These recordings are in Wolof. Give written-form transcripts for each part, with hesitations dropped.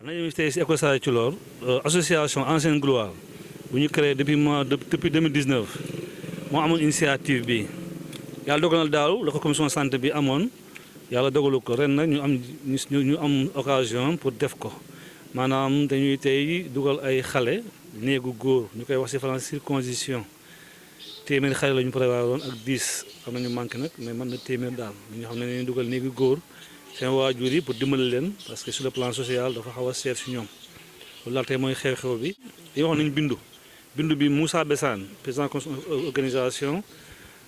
nañu tey si école Sadio Thilor association Ancienne Gloire bu ñu créé depuis 2019 moo amoon initiative bi yàlla dogal na daaw la ko commission santé bi amoon yàlla dogalu ko ren nag ñu am occasion pour def ko maanaam dañuy tey dugal ay xale néegu góor ñu koy wax si français circoncision téeméeri xale la ñu prévoir woon ak 10 am nañu manqué nag mais mën na téeméer daal ñu xam ne dañuy dugal néegu góor seen waajur yi pour dimbali leen parce que sur le plan social dafa xaw a seet si ñoom loolu daal tey mooy xew-xew bi yi wax nañu bindu bi Moussa Bessane président organisation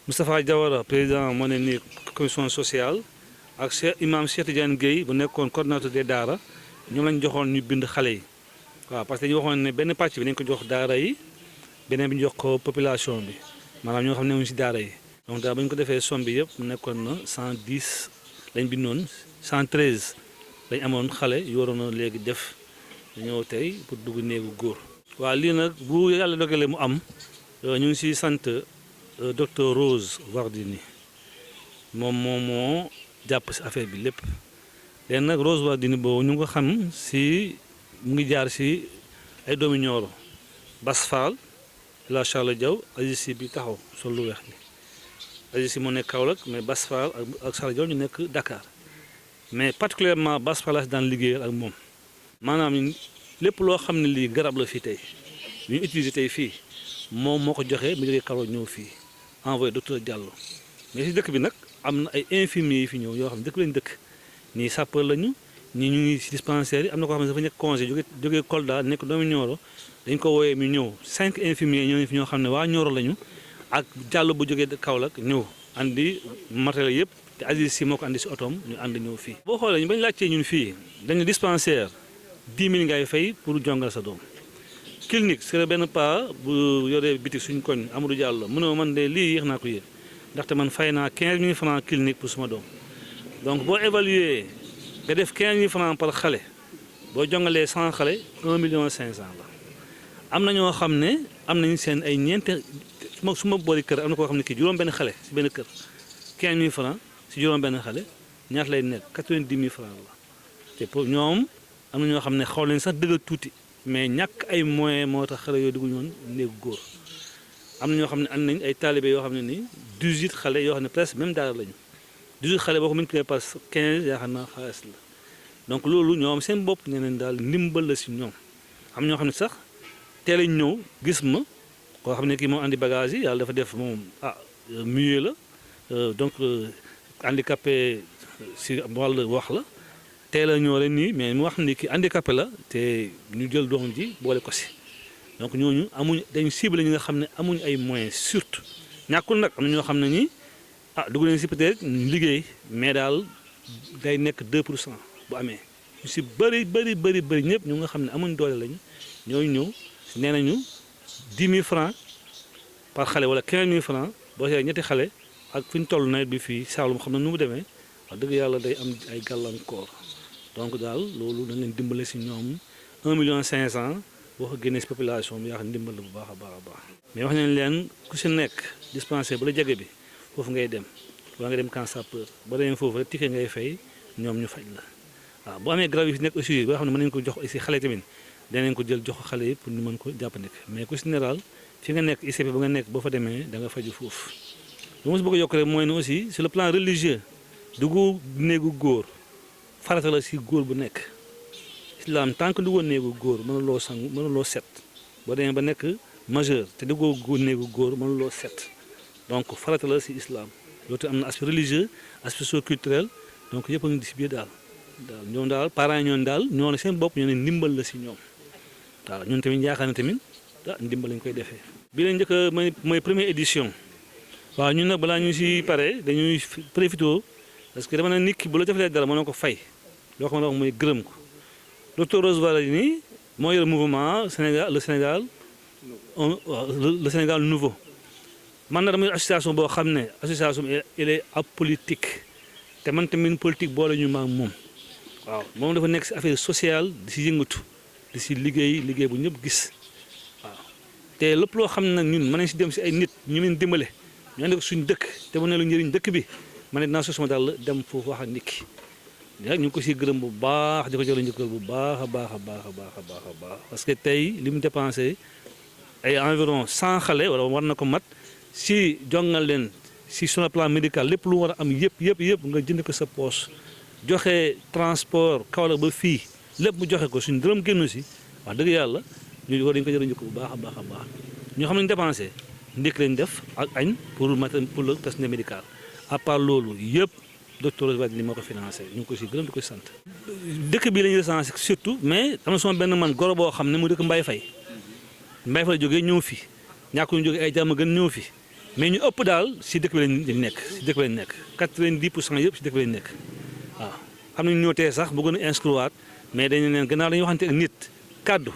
Moustapha Diawara président moo ne ni commission sociale ak imam Cheikh Tidiane Gueye bu nekkoon coordinateur des daara ñoom lañ joxoon ñu bind xale yi waaw parce que dañu waxoon ne benn pàcc bi dañ ko jox daara yi beneen bi ñu jox ko population bi maanaam ñoo xam ne wuñ si daara yi donc daal ba ñu ko defee somme bi yëpp mu nekkoon na 110 lañ bindoon 113 lañ amoon xale yu waroon a léegi def dañoo tey pour dugg néegu góor. waaw lii nag bu yàlla dogalee mu am ñu ngi siy sant docteur Rose Wardini moom moo jàpp si affaire bi lépp léegi nag Rose Wardini boobu ñu ngi ko xam si mu ngi jaar si ay doomi Nioro Bass Fall la Charles Diaw Aziz Sy bi taxaw sol lu weex bi Aziz Sy moo nekk Kaolack mais Bass Fall ak Charles Diaw ñu nekk Dakar mais particulièrement Bass Fall la si daan liggéeyal ak moom maanaam lépp loo xam ne lii garab la fii tey ñu utiliser tey fii moom moo ko joxee mu jógee Kaolack ñëw fii envoyé docteur Diallo mais si dëkk bi nag am na ay infirmiers yi fi ñëw yoo xam ne dëkk lañu dëkk ñii sapeur lañu ñii ñu ngi si dispensaire yi am na koo xam ne dafa nekk congé jógee Kolda nekk doomu Nioro dañ ko wooyee mu ñëw 5 infirmiers ñoo fi ñoo xam ne waa Nioro lañu ak Diallo bu jógee Kaolack ñëw andi matériel yëpp te Aziz Sy moo ko andi si otoom ñu ànd ñëw fii. boo xoolee ñu bañ laajtee ñun fii dañu dispensaire 10 000 ngay fay pour jongal sa doom clinique c'est benn pas bu yoree bitik suñu koñ Amadou Diallo mu ne man de lii yéex naa ko yéen ndaxte man fay naa 15 000 francs clinique pour suma doom donc boo évaluer nga def 15 000 francs par xale boo jongalee 100 xale 1 million 500 la. am na ñoo xam ne am nañu seen ay ñeente su ma boori kër am na koo xam ne kii juróom-benn xale si benn kër 15 000 francs si juróom-benn xale ñaata lay nekk 90 000 francs la te pour ñoom. am na ñoo xam ne xaw leen sax dëgg tuuti mais ñàkk ay moyens moo tax xale yooyu dugg ñoon néegu góor am na ñoo xam ne am nañ ay taalibe yoo xam ne nii 18 xale yoo xam ne presque même daara lañu 18 xale boo ko multiplié par 15 yaakaar naa xaalis la donc loolu ñoom seen bopp nee nañ daal ndimbal la si ñoom am ñoo xam ne sax teel a ñëw gis ma koo xam ne kii moom andi bagage yi yàlla dafa def moom muet la donc handicapé si wàllu wax la. teel a ñëw rek nii mais mu wax ni ki handicapé la te ñu jël doom ji boole ko si donc ñooñu amuñ dañu ciblé ñi nga xam ne amuñ ay moyens surtout ñàkkul nag am na ñoo xam ne ñi dugg nañ si peut-être liggéey mais daal day nekk 2% bu amee ñu si bëri ñëpp ñu nga xam ne amuñ doole lañu ñooñu ñëw nee nañu 10 000 francs par xale wala 15 000 francs boo see ñetti xale ak fi ñu toll nawet bi fii Saalum xam na nu mu demee wax dëgg yàlla day am ay gàllankoor. donc daal loolu dañ leen dimbale si ñoom 1 million 500 boo ko génnee si population bi yaa xam dimbal bu baax a baax mais wax nañ leen ku si nekk dispensaire bu la jege bi foofu ngay dem waa nga dem camp sapeur ba demee foofu rek ticket ngay fay ñoom ñu faj la waaw boo amee garab yi fi nekk aussi boo xam ne mën nañ ko jox si xale tamit danañ ko jël jox ko xale yi pour ñu mën ko jàppandik mais ku si ne daal fi nga nekk ICP ba nga nekk boo fa demee da nga faju foofu lu ma si bëgg a yokk rek mooy ne aussi sur le plan religieux duggu néegu góor farata la si góor bu nekk islam tant que duggoo néegu góor mënuloo sang mënuloo set boo demee ba nekk majeur te duggoo néegu góor mënuloo set donc farata la si islam loolu te am na aspect religieux aspect socio-culturel donc yëpp a ngi si biir daal ñoom daal parents yi ñoom daal ñoo ne seen bopp ñoo ne ndimbal la si ñoom waaw ñun tamit yaakaar na tamit ndimbal lañ koy defee. bi leen njëkk a mooy première édition waaw ñun nag balaa ñu si pare dañuy profité parce que dama ne nit ki bu la defalee dara mënoo ko fay loo xam ne wax mooy gërëm ko docteur Rose Wardini moo yor mouvement Sénégal le Sénégal nouveau man na damay association boo xam ne association elle est apolitique te man tamit politique boole ñu maag moom waaw moom dafa nekk si affaire sociale di si yëngatu di si liggéey bu ñëpp gis waaw te lépp loo xam ne nag ñun mën nañ si dem si ay nit ñu leen dimbale ñu ànd ak suñu dëkk te mu ne lu njëriñ dëkk bi man it naa sosuma daal dem foofu wax ak nit ki ñu ngi ko siy gërëm bu baax di ko jëloon njëkkal bu baax a baax a baax a baax a baax a baax parce que tey li mu dépensé ay environ 100 xale wala war na ko mat si jongal leen si sur le plan médical lépp lu war a am yëpp nga jënd ko sa poche joxe transport Kaolack ba fii lépp mu joxe ko suñu dërëm génn si wax dëgg yàlla ñu war dañu ko jëloon njëkkal bu baax a baax a baax ñoo xam ne ñu dépensé ndékki lañ def ak añ pour le personnel médical à part loolu yëpp. docteur Wade moo ko financé ñu ngi ko si gërëm di ko sant. dëkk bi la ñuy recensé surtout mais am na sama benn man goro boo xam ne mu dëkk Mbaye Faye la jógee ñëw fi ñàkk ñu jógee ay jàmm gën ñëw fi mais ñu ëpp daal si dëkk bi lañ nekk si dëkk bi lañ nekk 90% yëpp si dëkk bi lañ nekk waaw. am nañu ñëw tey sax bëggoon a inscrire mais dañu leen gannaaw dañuy waxante ak nit kaddu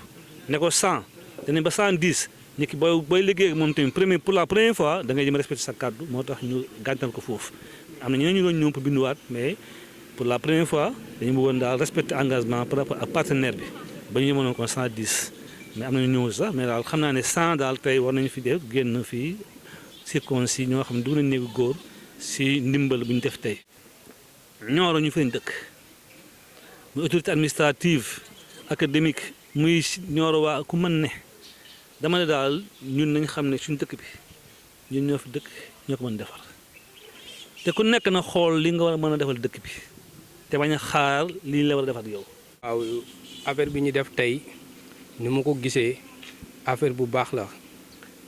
ne ko 100 danañ ba 110 nit ki booy liggéey ak moom tamit pour la première fois da ngay jëm respecté sa kaddu moo tax ñu gàntal ko foofu. am na ñeneen ñu doon ñëw pour binduwaat mais pour la première fois dañu bëggoon daal respecter engagement par rapport ak partenaire bi ba ñu yemoon ko 110 mais am na ñu ñëw sax mais daal xam naa ne 100 daal tey war nañu fi def génn fii circoncis ñoo xam ne dugg nañu néegu góor si ndimbal bu ñu def tey. Nioro ñu fi lañ dëkk muy autorité administrative académique muy Nioro waa ku mën ne dama ne daal ñun nañ xam ne suñu dëkk bi ñun ñoo fi dëkk ñoo ko mën defar. te ku nekk na xool li nga war a mën a defal dëkk bi te bañ a xaar li la war a defal yow. waaw affaire bi ñu def tey ni ma ko gisee affaire bu baax la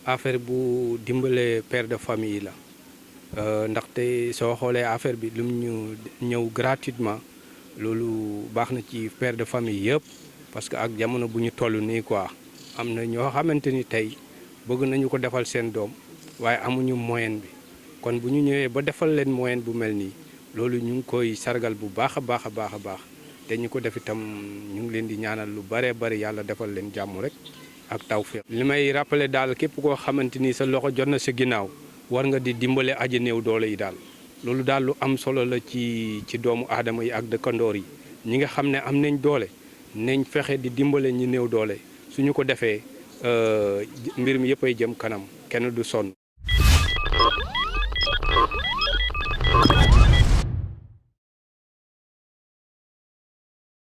affaire bu dimbale père de famille la ndaxte soo xoolee affaire bi lum ñu ñëw gratuitement loolu baax na ci père de famille yëpp parce que ak jamono bu ñu toll nii quoi am na ñoo xamante ni tey bëgg nañu ko defal seen doom waaye amuñu moyen bi. kon bu ñu ñëwee ba defal leen moyen bu mel nii loolu ñu ngi koy sargal bu baax a baax a baax a baax te ñu ko def itam ñu ngi leen di ñaanal lu baree bari yàlla defal leen jàmm rek ak tawfeex. li may rappeler daal képp koo xamante ni sa loxo jot na sa ginnaaw war nga di dimbale aji néew doole yi daal loolu daal lu am solo la ci doomu aadama yi ak dëkkandoor yi ñi nga xam ne am nañ doole nañ fexe di dimbale ñi néew doole suñu ko defee mbir mi yëpp ay jëm kanam kenn du sonn.